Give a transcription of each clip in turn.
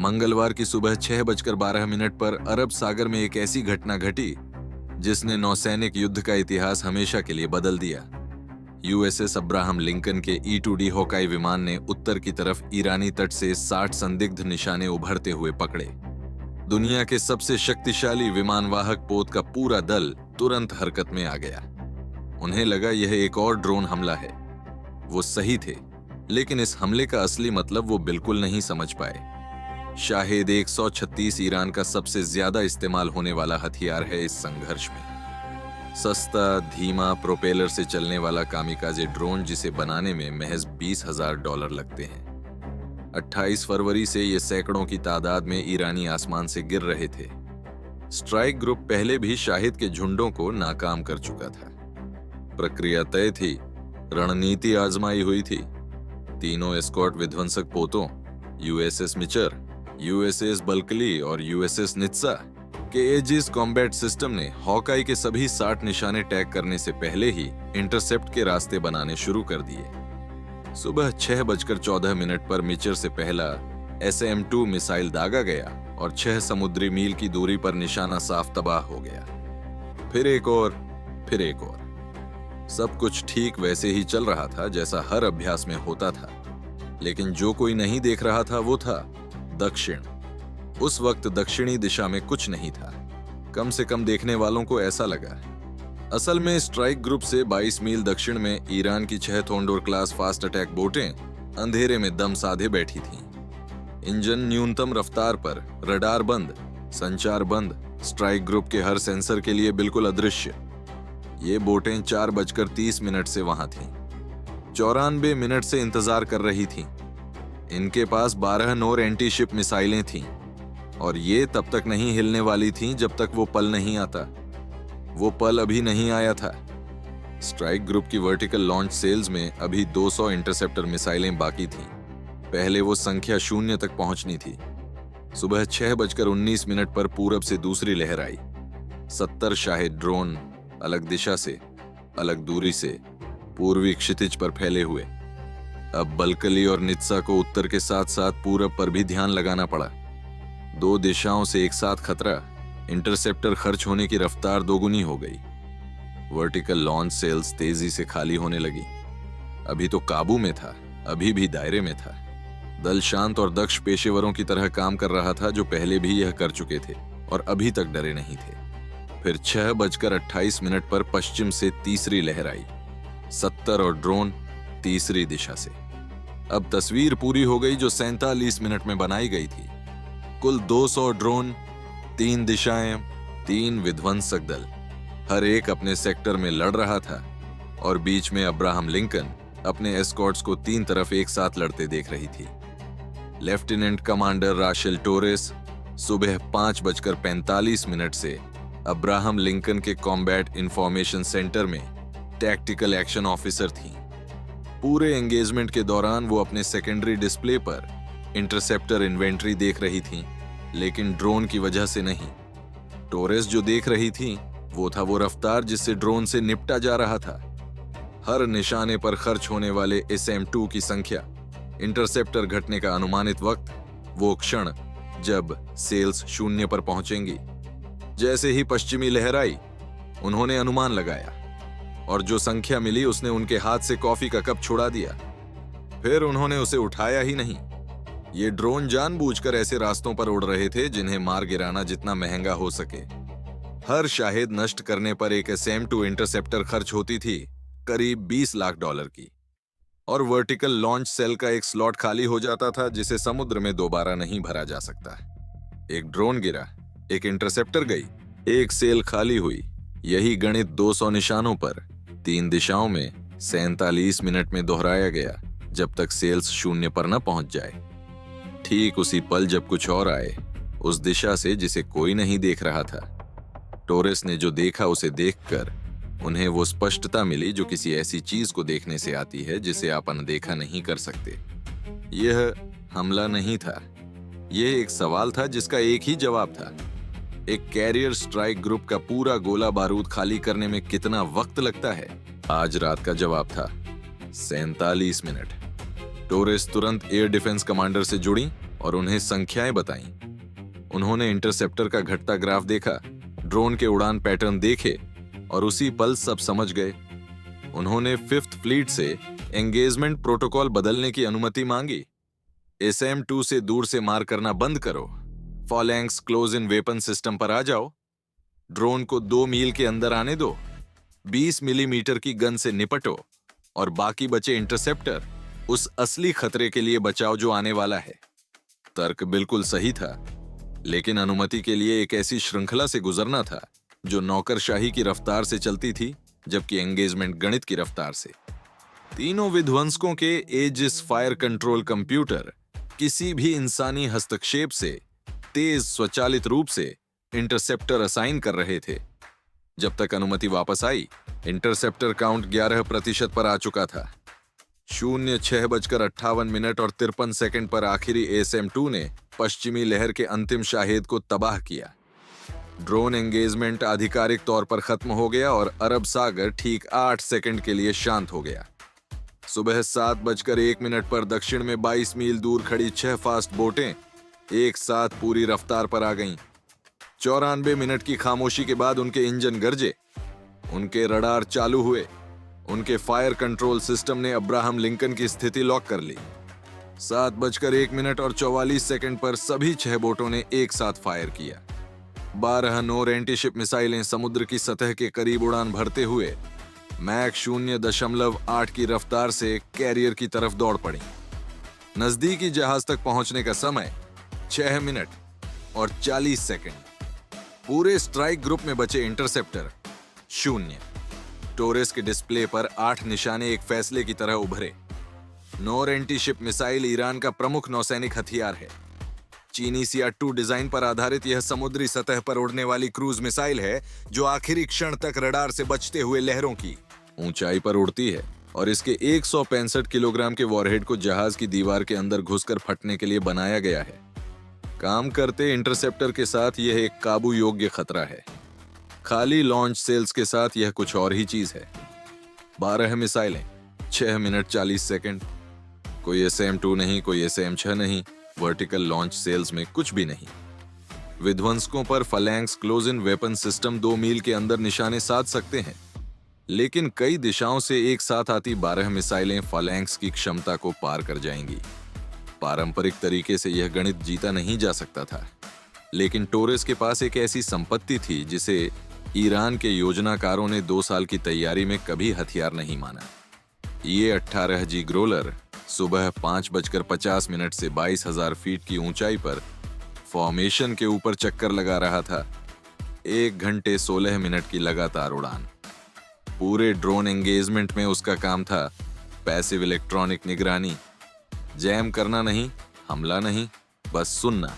मंगलवार की सुबह 6:12 पर अरब सागर में एक ऐसी घटना घटी जिसने नौसैनिक युद्ध का इतिहास हमेशा के लिए बदल दिया। यूएसएस अब्राहम लिंकन के E-2D हॉकाई विमान ने उत्तर की तरफ ईरानी तट से 60 संदिग्ध निशाने उभरते हुए पकड़े। दुनिया के सबसे शक्तिशाली विमानवाहक पोत का पूरा दल तुरंत हरकत में आ गया। उन्हें लगा यह एक और ड्रोन हमला है। वो सही थे, लेकिन इस हमले का असली मतलब वो बिल्कुल नहीं समझ पाए। शाहिद 136 ईरान का सबसे ज्यादा इस्तेमाल होने वाला हथियार है इस संघर्ष में। सस्ता, धीमा, प्रोपेलर से चलने वाला कामिकाजे ड्रोन जिसे बनाने में महज $20,000 लगते हैं। 28 फरवरी से ये सैकड़ों की तादाद में ईरानी आसमान से गिर रहे थे। स्ट्राइक ग्रुप पहले भी शाहिद के झुंडों को नाकाम कर चुका था। प्रक्रिया तय थी, रणनीति आजमाई हुई थी। तीनों एस्कॉर्ट विध्वंसक पोतों USS मिचर, USS बल्कली और USS नित्सा के एजिस कॉम्बैट सिस्टम ने हॉकाई के सभी 60 निशाने टैग करने से पहले ही इंटरसेप्ट के रास्ते बनाने शुरू कर दिए। सुबह 6:14 पर मिचर से पहला SM-2 मिसाइल दागा गया और 6 समुद्री मील की दूरी पर निशाना साफ तबाह हो गया। फिर एक और। सब कुछ ठीक वैसे ही चल रहा था जैसा हर अभ्यास में होता था, लेकिन जो कोई नहीं देख रहा था वो था दक्षिण। उस वक्त दक्षिणी दिशा में कुछ नहीं था। कम से कम देखने वालों को ऐसा लगा। असल में स्ट्राइक ग्रुप से 22 मील दक्षिण में ईरान की 6 थोंडोर क्लास फास्ट अटैक बोटें अंधेरे में दम साधे बैठी थीं। इंजन न्यूनतम रफ्तार पर, रडार बंद, संचार बंद, स्ट्राइक ग्रुप के हर सेंसर के लिए बिल्कुल अदृश्य। ये बोटें 4:30 से वहां थीं। 94 मिनट से इंतजार कर रही थीं। इनके पास 12 नोर एंटी शिप मिसाइलें थीं और ये तब तक नहीं हिलने वाली थीं जब तक वो पल नहीं आता। वो पल अभी नहीं आया था। स्ट्राइक ग्रुप की वर्टिकल लॉन्च सेल्स में अभी 200 इंटरसेप्टर मिसाइलें बाकी थीं। पहले वो संख्या 0 तक पहुंचनी थी। सुबह 6:19 पर पूरब से दूसरी लहर आई। 70 शाहिद ड्रोन अलग दिशा से, अलग दूरी से, पूर्वी क्षितिज पर फैले हुए। अब बल्कली और नित्सा को उत्तर के साथ साथ पूरब पर भी ध्यान लगाना पड़ा। 2 दिशाओं से एक साथ खतरा। इंटरसेप्टर खर्च होने की रफ्तार दोगुनी हो गई। वर्टिकल लॉन्च सेल्स तेजी से खाली होने लगी। अभी तो काबू में था, अभी भी दायरे में था। दल शांत और दक्ष पेशेवरों की तरह काम कर रहा था जो पहले भी यह कर चुके थे और अभी तक डरे नहीं थे। फिर 6:28 पर पश्चिम से तीसरी लहर आई। 70 और ड्रोन तीसरी दिशा से। अब तस्वीर पूरी हो गई जो 47 मिनट में बनाई गई थी। कुल 200 ड्रोन, 3 दिशाएं, 3 विध्वंसक दल, हर एक अपने सेक्टर में लड़ रहा था और बीच में अब्राहम लिंकन अपने एस्कॉर्ट्स को 3 तरफ एक साथ लड़ते देख रही थी। लेफ्टिनेंट कमांडर राशेल टोरेस सुबह 5:45 से अब्राहम लिंकन के कॉम्बैट इंफॉर्मेशन सेंटर में टैक्टिकल एक्शन ऑफिसर थी। पूरे एंगेजमेंट के दौरान वो अपने सेकेंडरी डिस्प्ले पर इंटरसेप्टर इन्वेंट्री देख रही थीं, लेकिन ड्रोन की वजह से नहीं। टोरेस जो देख रही थी वो था वो रफ्तार जिससे ड्रोन से निपटा जा रहा था। हर निशाने पर खर्च होने वाले SM-2 की संख्या, इंटरसेप्टर घटने का अनुमानित वक्त, वो क्षण जब सेल्स 0 पर पहुंचेंगी। जैसे ही पश्चिमी लहर आई, उन्होंने अनुमान लगाया और जो संख्या मिली उसने उनके हाथ से कॉफी का कप छुड़ा दिया। फिर उन्होंने उसे उठाया ही नहीं। ये ड्रोन जानबूझकर ऐसे रास्तों पर उड़ रहे थे जिन्हें मार गिराना जितना महंगा हो सके। हर शाहिद नष्ट करने पर एक SM-2 इंटरसेप्टर खर्च होती थी करीब $20 लाख की, और वर्टिकल लॉन्च सेल का एक स्लॉट खाली हो जाता था जिसे समुद्र में दोबारा नहीं भरा जा सकता। एक ड्रोन गिरा, एक इंटरसेप्टर गई, एक सेल खाली हुई। यही गणित 200 निशानों पर 3 दिशाओं में 47 मिनट में दोहराया गया जब तक सेल्स 0 पर न पहुंच जाए। ठीक उसी पल जब कुछ और आए, उस दिशा से जिसे कोई नहीं देख रहा था। टोरेस ने जो देखा उसे देखकर उन्हें वो स्पष्टता मिली जो किसी ऐसी चीज को देखने से आती है जिसे आप अनदेखा नहीं कर सकते। यह हमला नहीं था, यह एक सवाल था जिसका एक ही जवाब था। एक कैरियर स्ट्राइक ग्रुप का पूरा गोला बारूद खाली करने में कितना वक्त लगता है? आज रात का जवाब था 47 मिनट। टोरेस तुरंत एयर डिफेंस कमांडर से जुड़ी और उन्हें संख्याएं बताईं। उन्होंने इंटरसेप्टर का घटता ग्राफ देखा, ड्रोन के उड़ान पैटर्न देखे और उसी पल सब समझ गए। उन्होंने फिफ्थ फ्लीट से एंगेजमेंट प्रोटोकॉल बदलने की अनुमति मांगी। SM-2 से दूर से मार करना बंद करो, फॉलैंक्स क्लोज इन वेपन सिस्टम पर आ जाओ, ड्रोन को 2 मील के अंदर आने दो, 20 मिलीमीटर की गन से निपटो और बाकी बचे इंटरसेप्टर उस असली खतरे के लिए बचाओ जो आने वाला है। तर्क बिल्कुल सही था, लेकिन अनुमति के लिए एक ऐसी श्रृंखला से गुजरना था जो नौकरशाही की रफ्तार से चलती थी, जबकि एंगेजमेंट गणित की रफ्तार से। तीनों विध्वंसकों के एजिस फायर कंट्रोल कंप्यूटर किसी भी इंसानी हस्तक्षेप से तेज स्वचालित रूप से इंटरसेप्टर असाइन कर रहे थे। जब तक अनुमति वापस आई, इंटरसेप्टर काउंट 11% पर आ चुका था। 06:58 और 53 सेकंड पर आखिरी SM-2 ने पश्चिमी लहर के अंतिम शाहेद को तबाह किया। ड्रोन एंगेजमेंट आधिकारिक तौर पर खत्म हो गया और अरब सागर ठीक 8 सेकंड के लिए शांत हो गया। सुबह 7:01 पर दक्षिण में 22 मील दूर खड़ी 6 फास्ट बोटें एक साथ पूरी रफ्तार पर आ गईं। 94 मिनट की खामोशी के बाद उनके इंजन गरजे, उनके रडार चालू हुए, उनके फायर कंट्रोल सिस्टम ने अब्राहम लिंकन की स्थिति लॉक कर ली। 7:01 और 44 सेकंड पर सभी 6 बोटों ने एक साथ फायर किया। 12 नोर एंटीशिप मिसाइलें समुद्र की सतह के करीब उड़ान भरते हुए मैक 0.8 की रफ्तार से कैरियर की तरफ दौड़ पड़ी। नजदीकी जहाज तक पहुंचने का समय 6 मिनट और 40 सेकंड। पूरे स्ट्राइक ग्रुप में बचे इंटरसेप्टर 0। टोरेस के डिस्प्ले पर 8 निशाने एक फैसले की तरह उभरे। नोर एंटीशिप मिसाइल ईरान का प्रमुख नौसैनिक हथियार है। चीनी सिया-2 डिजाइन पर आधारित यह समुद्री सतह पर उड़ने वाली क्रूज मिसाइल है जो आखिरी क्षण तक रडार से बचते हुए लहरों की ऊंचाई पर उड़ती है और इसके 165 किलोग्राम के वॉरहेड को जहाज की दीवार के अंदर घुसकर फटने के लिए बनाया गया है। काम करते इंटरसेप्टर के साथ यह एक काबू योग्य खतरा है। खाली लॉन्च सेल्स के साथ यह कुछ और ही चीज है। 12 मिसाइलें, 6 मिनट 40 सेकंड। कोई SM-2 नहीं, कोई SM-6 नहीं, वर्टिकल लॉन्च सेल्स में कुछ भी नहीं। विध्वंसकों पर फलैंक्स क्लोज इन वेपन सिस्टम 2 मील के अंदर निशाने साध सकते हैं, लेकिन कई दिशाओं से एक साथ आती 12 मिसाइलें फलैंक्स की क्षमता को पार कर जाएंगी। पारंपरिक तरीके से यह गणित जीता नहीं जा सकता था, लेकिन टोरेस के पास एक ऐसी संपत्ति थी जिसे ईरान के योजनाकारों ने 2 साल की तैयारी में कभी हथियार नहीं माना। ये 18G ग्रोलर सुबह 5:50 से 22,000 फीट की ऊंचाई पर फॉर्मेशन के ऊपर चक्कर लगा रहा था। 1 घंटे 16 मिनट की लगातार उड़ान। पूरे ड्रोन एंगेजमेंट में उसका काम था पैसिव इलेक्ट्रॉनिक निगरानी। जैम करना नहीं, हमला नहीं, बस सुनना।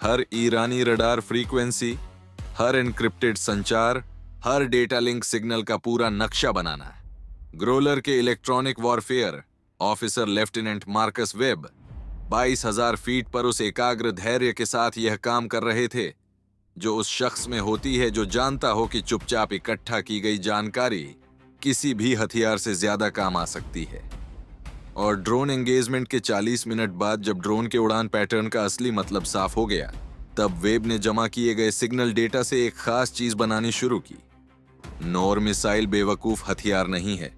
हर ईरानी रडार फ्रीक्वेंसी, हर एन्क्रिप्टेड संचार, हर डेटा लिंक सिग्नल का पूरा नक्शा बनाना। ग्रोलर के electronic warfare officer lieutenant Marcus web 22,000 feet पर उस एकाग्र धैर्य के साथ यह काम कर रहे थे जो उस शख्स में होती है जो जानता हो कि चुपचाप इकट्ठा की गई जानकारी किसी भी हथियार से ज्यादा काम आ सकती है। और ड्रोन एंगेजमेंट के 40 मिनट बाद जब ड्रोन के उड़ान पैटर्न का असली मतलब साफ हो गया, तब वेब ने जमा किए गए सिग्नल डेटा से एक खास चीज बनानी शुरू की। नोर मिसाइल बेवकूफ हथियार नहीं है।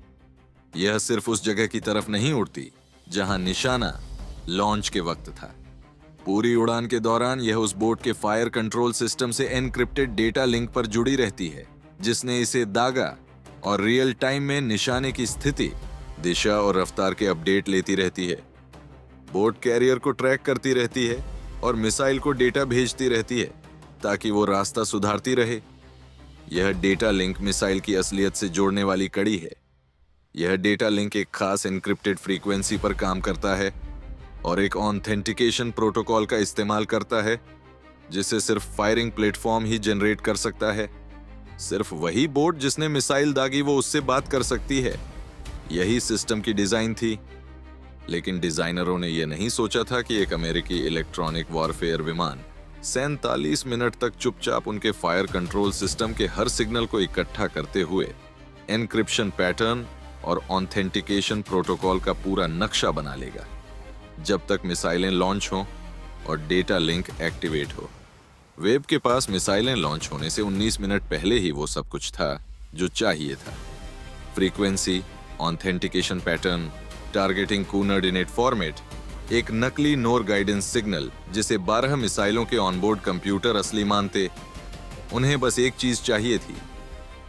यह सिर्फ उस जगह की तरफ नहीं उड़ती जहां निशाना लॉन्च के वक्त था। पूरी उड़ान के दौरान यह उस बोट के फायर कंट्रोल सिस्टम से एनक्रिप्टेड डेटा लिंक पर जुड़ी रहती है, जिसने इसे दागा और रियल टाइम में निशाने की स्थिति, दिशा और रफ्तार के अपडेट लेती रहती है। बोट कैरियर को ट्रैक करती रहती है और मिसाइल को डेटा भेजती रहती है ताकि वो रास्ता सुधारती रहे। यह डेटा लिंक मिसाइल की असलियत से जोड़ने वाली कड़ी है। यह डेटा लिंक एक खास एन्क्रिप्टेड फ्रीक्वेंसी पर काम करता है और एक ऑथेंटिकेशन प्रोटोकॉल का इस्तेमाल करता है जिसे सिर्फ फायरिंग प्लेटफॉर्म ही जनरेट कर सकता है। सिर्फ वही बोट जिसने मिसाइल दागी वो उससे बात कर सकती है। यही सिस्टम की डिजाइन थी, लेकिन डिजाइनरों ने यह नहीं सोचा था कि एक अमेरिकी इलेक्ट्रॉनिक वॉरफेयर विमान 47 मिनट तक चुपचाप उनके फायर कंट्रोल सिस्टम के हर सिग्नल को इकट्ठा करते हुए एनक्रिप्शन पैटर्न और ऑथेंटिकेशन प्रोटोकॉल का पूरा नक्शा बना लेगा। जब तक मिसाइलें लॉन्च हों, और डेटा लिंक एक्टिवेट हो। वेब के पास मिसाइलें लॉन्च होने से 19 मिनट पहले ही वो सब कुछ था जो चाहिए था। Frequency, authentication pattern, targeting coordinate format, एक नकली नोर गाइडेंस सिग्नल जिसे 12 मिसाइलों के ऑनबोर्ड कंप्यूटर असली मानते। उन्हें बस एक चीज चाहिए थी,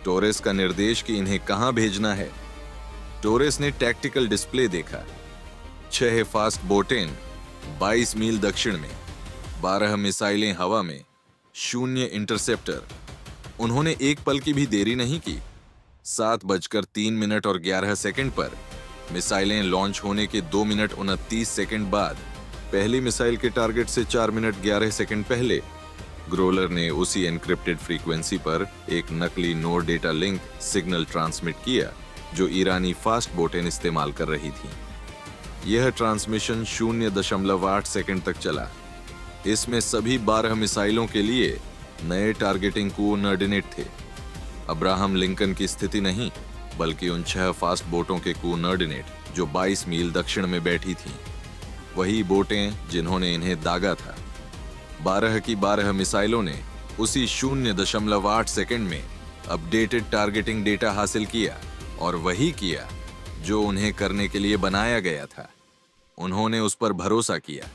टोरेस का निर्देश कि इन्हें कहां भेजना है। टोरेस ने टैक्टिकल डिस्प्ले देखा। 6 फास्ट बोटें 22 मील दक्षिण में, 12 मिसाइलें हवा में, 0 इंटरसेप्टर। उन्होंने एक पल की भी देरी नहीं की। 7:03 और 11 सेकंड पर मिसाइलें लॉन्च होने के 2 मिनट 29 सेकंड बाद, पहली मिसाइल के टारगेट से 4 मिनट 11 सेकंड पहले, ग्रोलर ने उसी एन्क्रिप्टेड फ्रीक्वेंसी पर एक नकली नोर डेटा लिंक सिग्नल ट्रांसमिट किया जो ईरानी फास्ट बोटें इस्तेमाल कर रही थीं। यह ट्रांसमिशन 0.8 सेकंड तक चला। इसमें सभी 12 मिसाइलों के लिए नए टारगेटिंग कोऑर्डिनेट थे। अब्राहम लिंकन की स्थिति नहीं, बल्कि उन 6 फास्ट बोटों के कोऑर्डिनेट जो 22 मील दक्षिण में बैठी थीं। वही बोटें जिन्होंने इन्हें दागा था। 12 की 12 मिसाइलों ने उसी 0.8 सेकंड में अपडेटेड टारगेटिंग डेटा हासिल किया, और वही किया जो उन्हें करने के लिए बनाया गया था। उन्होंने उस पर भरोसा किया।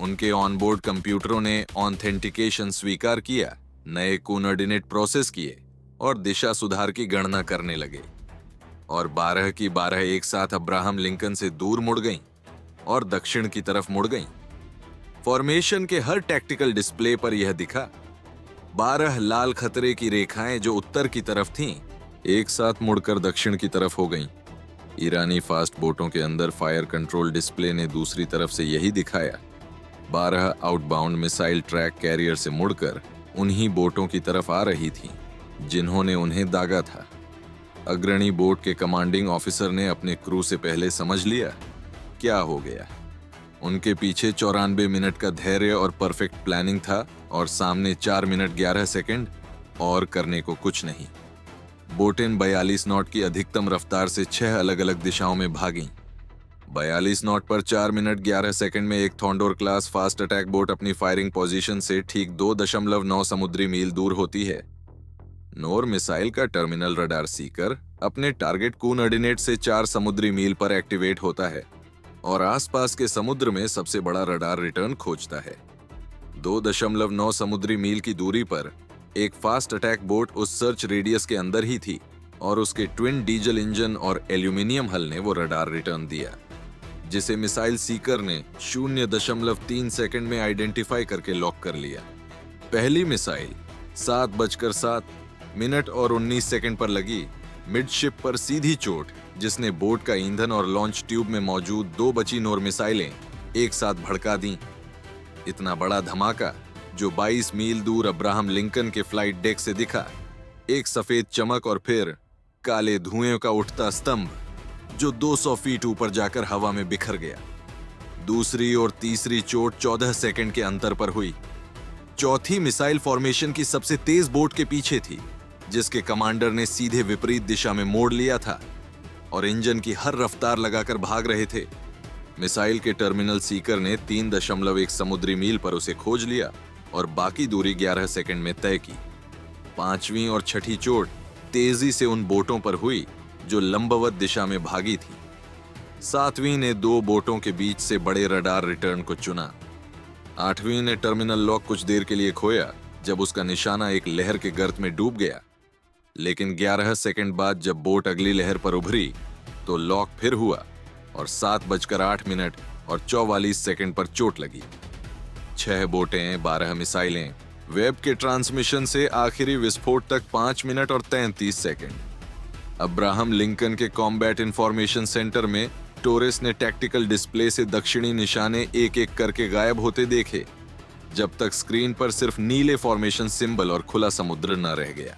उनके ऑनबोर्ड कंप्यूटरों ने ऑथेंटिकेशन स्वीकार किया, नए कोऑर्डिनेट प्रोसेस किए और दिशा सुधार की गणना करने लगे। और 12 की 12 एक साथ अब्राहम लिंकन से दूर मुड़ गईं और दक्षिण की तरफ मुड़ गईं। फॉर्मेशन के हर टैक्टिकल डिस्प्ले पर यह दिखा। 12 लाल खतरे की रेखाएं जो उत्तर की तरफ थीं, एक साथ मुड़कर दक्षिण की तरफ हो गईं। ईरानी फास्ट बोटों के अंदर फायर कंट्रोल डिस्प्ले ने दूसरी तरफ से यही दिखाया। 12 आउटबाउंड मिसाइल ट्रैक कैरियर से मुड़कर उन्हीं बोटों की तरफ आ रही थीं जिन्होंने उन्हें दागा था। अग्रणी बोट के कमांडिंग ऑफिसर ने अपने क्रू से पहले समझ लिया क्या हो गया। उनके पीछे 94 मिनट का धैर्य और परफेक्ट प्लानिंग था, और सामने 4 मिनट 11 सेकंड और करने को कुछ नहीं। बोटें 42 नॉट की अधिकतम रफ्तार से 6 अलग अलग दिशाओं में भागीं। 42 नॉट पर 4 मिनट 11 सेकंड में एक थॉन्डोर क्लास फास्ट अटैक बोट अपनी फायरिंग पोजीशन से ठीक 2.9 समुद्री मील दूर होती है। नोर मिसाइल का टर्मिनल रडार सीकर अपने टारगेट कोऑर्डिनेट से 4 समुद्री मील पर एक्टिवेट होता है और आसपास के समुद्र में सबसे बड़ा रडार रिटर्न खोजता है। 2.9 समुद्री मील की दूरी पर एक फास्ट अटैक बोट उस सर्च रेडियस के अंदर ही थी, और उसके ट्विन डीजल इंजन और एल्यूमिनियम हल ने वो रडार रिटर्न दिया, जिसे मिसाइल सीकर ने 0.3 सेकंड में आइडेंटिफाई करके लॉक कर लिया। पहली मिसाइल 7:07 और 19 सेकंड पर लगी मिडशिप पर सीधी चोट, जिसने बोट का ईंधन और लॉन्च ट्यूब में मौजूद 2 बची नोर मिसाइलें एक साथ भड़का दी। इतना बड़ा धमाका जो 22 मील दूर अब्राहम लिंकन के फ्लाइट डेक से दिखा, एक सफेद चमक और फिर काले धुएं का उठता स्तंभ जो 200 फीट ऊपर जाकर हवा में बिखर गया। दूसरी और तीसरी चोट 14 सेकंड के अंतर पर हुई। चौथी मिसाइल फॉर्मेशन की सबसे तेज बोट के पीछे थी, जिसके कमांडर ने सीधे विपरीत दिशा में मोड़ लिया था और इंजन की हर रफ्तार लगाकर भाग रहे थे। मिसाइल के टर्मिनल सीकर ने 3.1 समुद्री मील पर उसे खोज लिया और बाकी दूरी 11 सेकंड में तय की। पांचवी और छठी चोट तेजी से उन बोटों पर हुई जो लंबवत दिशा में भागी थी। सातवीं ने 2 बोटों के बीच से बड़े रडार रिटर्न को चुना। आठवीं ने टर्मिनल लॉक कुछ देर के लिए खोया जब उसका निशाना एक लहर के गर्त में डूब गया, लेकिन 11 सेकंड बाद जब बोट अगली लहर पर उभरी तो लॉक फिर हुआ और 7:08 और 44 सेकंड पर चोट लगी। 6 बोटें, 12 मिसाइलें, वेब के ट्रांसमिशन से आखिरी विस्फोट तक 5 मिनट और 33 सेकंड। अब्राहम लिंकन के कॉम्बैट इंफॉर्मेशन सेंटर में टोरेस ने टैक्टिकल डिस्प्ले से दक्षिणी निशाने एक एक करके गायब होते देखे, जब तक स्क्रीन पर सिर्फ नीले फॉर्मेशन सिंबल और खुला समुद्र न रह गया।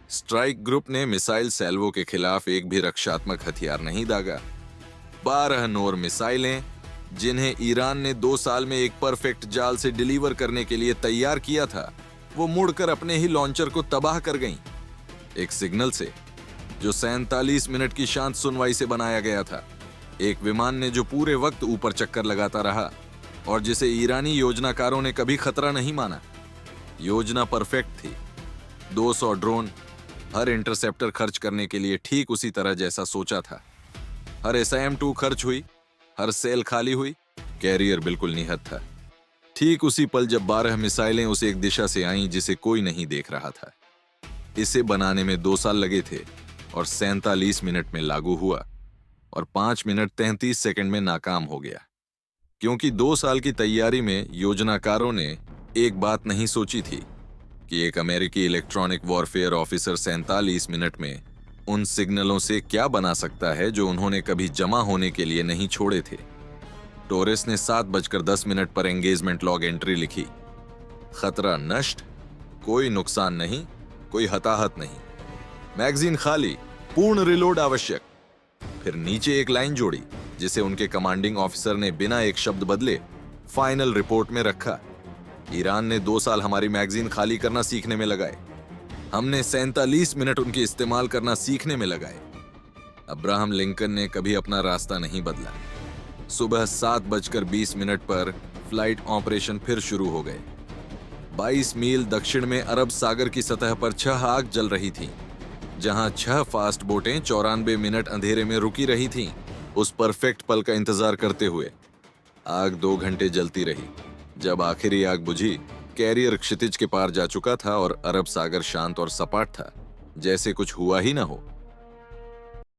स्ट्राइक ग्रुप ने मिसाइल सैल्वो के खिलाफ एक भी रक्षात्मक हथियार नहीं दागा। 12 नोर मिसाइलें, जिन्हें ईरान ने 2 साल में एक परफेक्ट जाल से डिलीवर करने के लिए तैयार किया था, वो मुड़कर अपने ही लॉन्चर को तबाह कर गईं। एक सिग्नल से जो 47 मिनट की शांत सुनवाई से बनाया गया था, एक विमान ने जो पूरे वक्त ऊपर चक्कर लगाता रहा, और जिसे ईरानी योजनाकारों ने कभी खतरा नहीं माना। योजना परफेक्ट थी। 200 ड्रोन, हर इंटरसेप्टर खर्च करने के लिए ठीक उसी तरह जैसा सोचा था। हर SIM-2 खर्च हुई, हर सेल खाली हुई, कैरियर बिल्कुल निहत्थ था। ठीक उसी पल जब 12 मिसाइलें उस एक दिशा से आईं जिसे कोई नहीं देख रहा था। इसे बनाने में 2 साल लगे थे और 47 मिनट में लागू हुआ और 5 मिनट 33 सेकंड में नाकाम हो गया। क्योंकि 2 साल की तैयारी में योजनाकारों ने एक बात नहीं सोची थी कि एक अमेरिकी इलेक्ट्रॉनिक वॉरफेयर ऑफिसर 47 मिनट में उन सिग्नलों से क्या बना सकता है जो उन्होंने कभी जमा होने के लिए नहीं छोड़े थे। टोरेस ने 7:10 पर एंगेजमेंट लॉग एंट्री लिखी। खतरा नष्ट, कोई नुकसान नहीं, कोई हताहत नहीं, मैगजीन खाली, पूर्ण रिलोड आवश्यक। फिर नीचे एक लाइन जोड़ी जिसे उनके कमांडिंग ऑफिसर ने बिना एक शब्द बदले फाइनल रिपोर्ट में रखा। ईरान ने 2 साल हमारी मैगजीन खाली करना सीखने में लगाए। हमने 47 मिनट उनकी इस्तेमाल करना सीखने में लगाए। अब्राहम लिंकन ने कभी अपना रास्ता नहीं बदला। सुबह 7:20 पर फ्लाइट ऑपरेशन फिर शुरू हो गए। 22 मील दक्षिण में अरब सागर की सतह पर 6 आग जल रही थीं, जहां 6 फास्ट बोटें 94 मिनट अंधेरे में रुकी रही थीं, उस परफेक्ट पल का इंतजार करते हुए। आग 2 घंटे जलती रही। जब आखिरी आग बुझी, कैरियर क्षितिज के पार जा चुका था और अरब सागर शांत और सपाट था, जैसे कुछ हुआ ही ना हो।